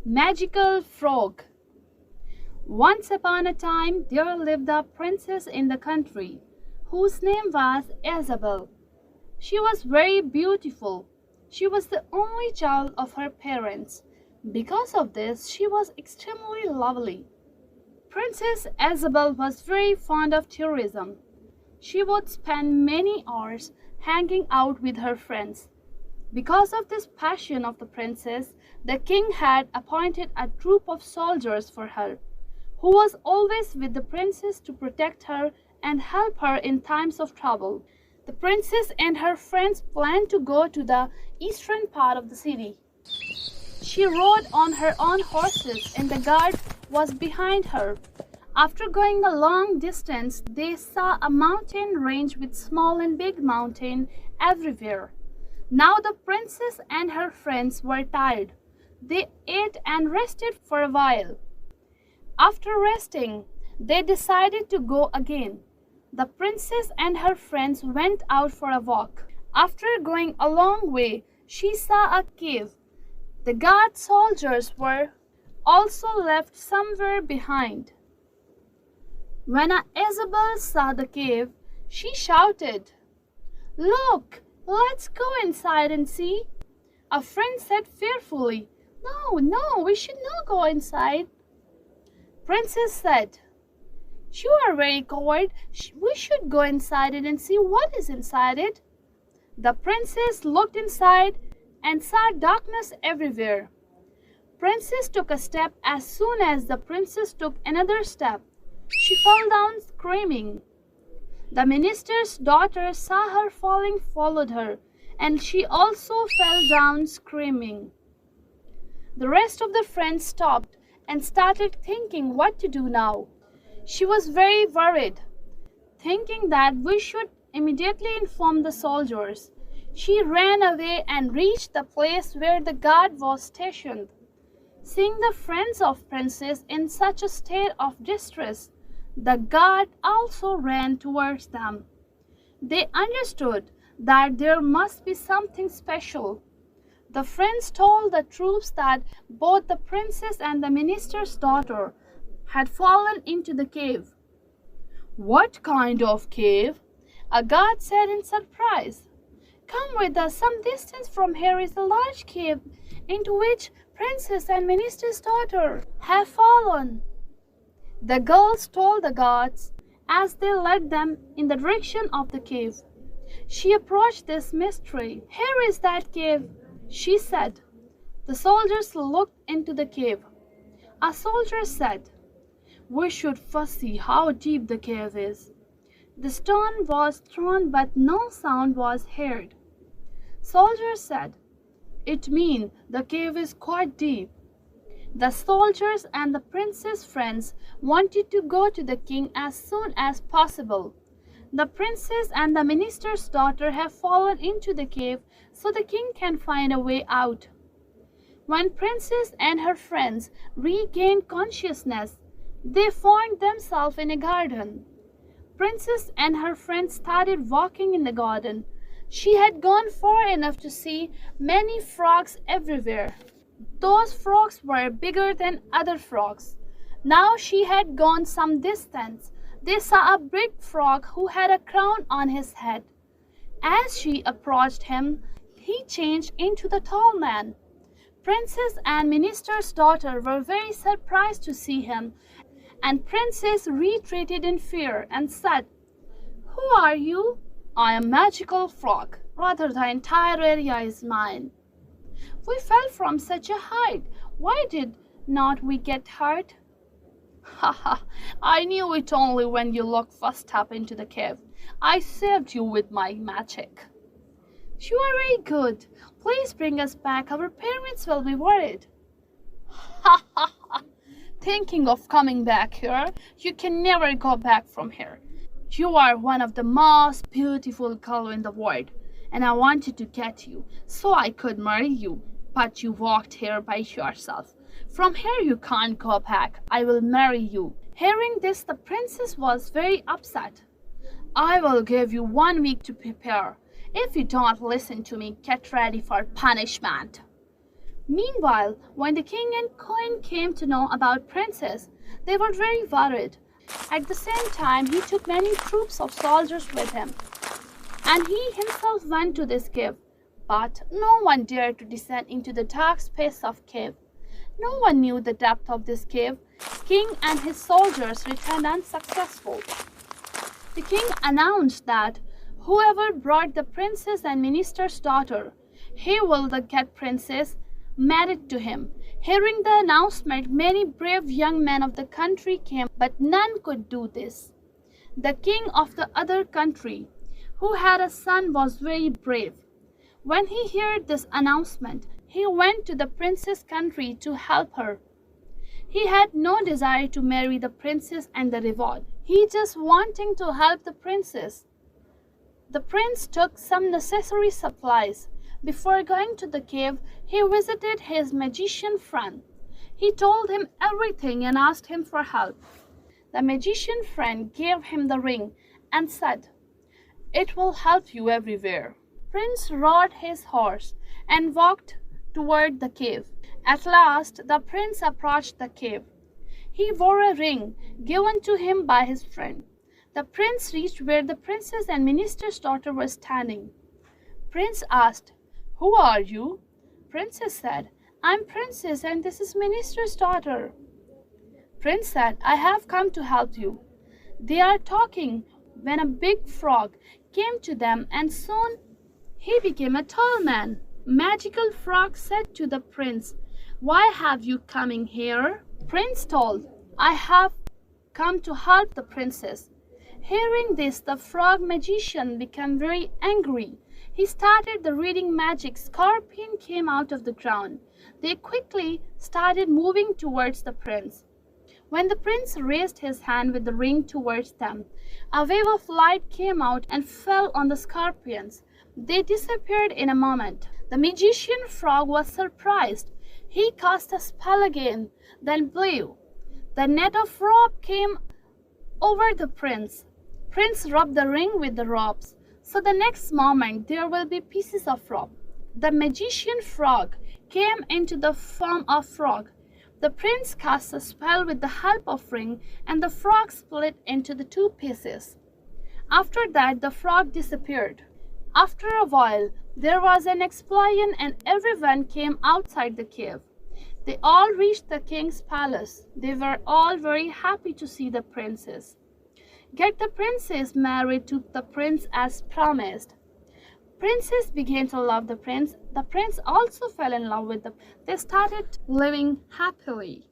Magical Frog. Once upon a time, there lived a princess in the country whose name was Isabel. She was very beautiful. She was the only child of her parents. Because of this, she was extremely lovely. Princess Isabel was very fond of tourism. She would spend many hours hanging out with her friends. Because of this passion of the princess, the king had appointed a troop of soldiers for her, who was always with the princess to protect her and help her in times of trouble. The princess and her friends planned to go to the eastern part of the city. She rode on her own horses and the guard was behind her. After going a long distance, they saw a mountain range with small and big mountains everywhere. Now the princess and her friends were tired. They ate and rested for a while. After resting, they decided to go again. The princess and her friends went out for a walk. After going a long way, she saw a cave. The guard soldiers were also left somewhere behind. When Isabel saw the cave, she shouted, "Look, let's go inside and see." A friend said fearfully, No, we should not go inside." Princess said, "You are very coward. We should go inside it and see what is inside it." The princess looked inside and saw darkness everywhere. Princess took a step. As soon as the princess took another step, she fell down screaming. The minister's daughter saw her falling, followed her, and she also fell down screaming. The rest of the friends stopped and started thinking what to do now. She was very worried, thinking that we should immediately inform the soldiers. She ran away and reached the place where the guard was stationed. Seeing the friends of Princess in such a state of distress, the guard also ran towards them. They understood that there must be something special. The friends told the troops that both the princess and the minister's daughter had fallen into the cave. "What kind of cave?" a guard said in surprise. "Come with us. Some distance from here is a large cave into which princess and minister's daughter have fallen." The girls told the guards as they led them in the direction of the cave. She approached this mystery. "Here is that cave," she said. The soldiers looked into the cave. A soldier said, "We should first see how deep the cave is." The stone was thrown, but no sound was heard. Soldier said, "It means the cave is quite deep." The soldiers and the prince's friends wanted to go to the king as soon as possible. The princess and the minister's daughter have fallen into the cave, so the king can find a way out. When princess and her friends regained consciousness, they found themselves in a garden. Princess and her friends started walking in the garden. She had gone far enough to see many frogs everywhere. Those frogs were bigger than other frogs. Now she had gone some distance. They saw a big frog who had a crown on his head. As she approached him, he changed into the tall man. Princess and minister's daughter were very surprised to see him, and Princess retreated in fear and said, "Who are you?" "I am Magical Frog. Rather, the entire area is mine." "We fell from such a height. Why did not we get hurt?" "Ha ha! I knew it only when you looked first up into the cave. I saved you with my magic." "You are very good. Please bring us back. Our parents will be worried." "Ha ha ha! Thinking of coming back here? You can never go back from here. You are one of the most beautiful girls in the world, and I wanted to get you so I could marry you, but you walked here by yourself. From here you can't go back. I will marry you." Hearing this, the princess was very upset. "I will give you 1 week to prepare. If you don't listen to me, get ready for punishment." Meanwhile, when the king and queen came to know about princess, they were very worried. At the same time, he took many troops of soldiers with him, and he himself went to this cave. But no one dared to descend into the dark space of cave. No one knew the depth of this cave. King and his soldiers returned unsuccessful. The king announced that whoever brought the princess and minister's daughter, he will get princess married to him. Hearing the announcement, many brave young men of the country came, but none could do this. The king of the other country, who had a son, was very brave. When he heard this announcement, he went to the princess' country to help her. He had no desire to marry the princess and the reward. He just wanting to help the princess. The prince took some necessary supplies. Before going to the cave, he visited his magician friend. He told him everything and asked him for help. The magician friend gave him the ring and said, "It will help you everywhere." Prince rode his horse and walked toward the cave. At last, the prince approached the cave. He wore a ring given to him by his friend. The prince reached where the princess and minister's daughter were standing. Prince asked, "Who are you?" Princess said, "I'm princess and this is minister's daughter." Prince said, "I have come to help you." They are talking when a big frog came to them, and soon he became a tall man. Magical frog said to the prince, "Why have you coming here?" Prince told, "I have come to help the princess." Hearing this, the frog magician became very angry. He started the reading magic. Scorpion came out of the ground. They quickly started moving towards the prince. When the prince raised his hand with the ring towards them, a wave of light came out and fell on the scorpions. They disappeared in a moment. The magician frog was surprised. He cast a spell again, then blew. The net of rope came over the prince. Prince rubbed the ring with the ropes, so the next moment there will be pieces of rope. The magician frog came into the form of frog. The prince cast a spell with the help of ring, and the frog split into the two pieces. After that, the frog disappeared. After a while, there was an explosion and everyone came outside the cave. They all reached the king's palace. They were all very happy to see the princess. Get the princess married to the prince as promised. Princess began to love the prince. The prince also fell in love with the. They started living happily.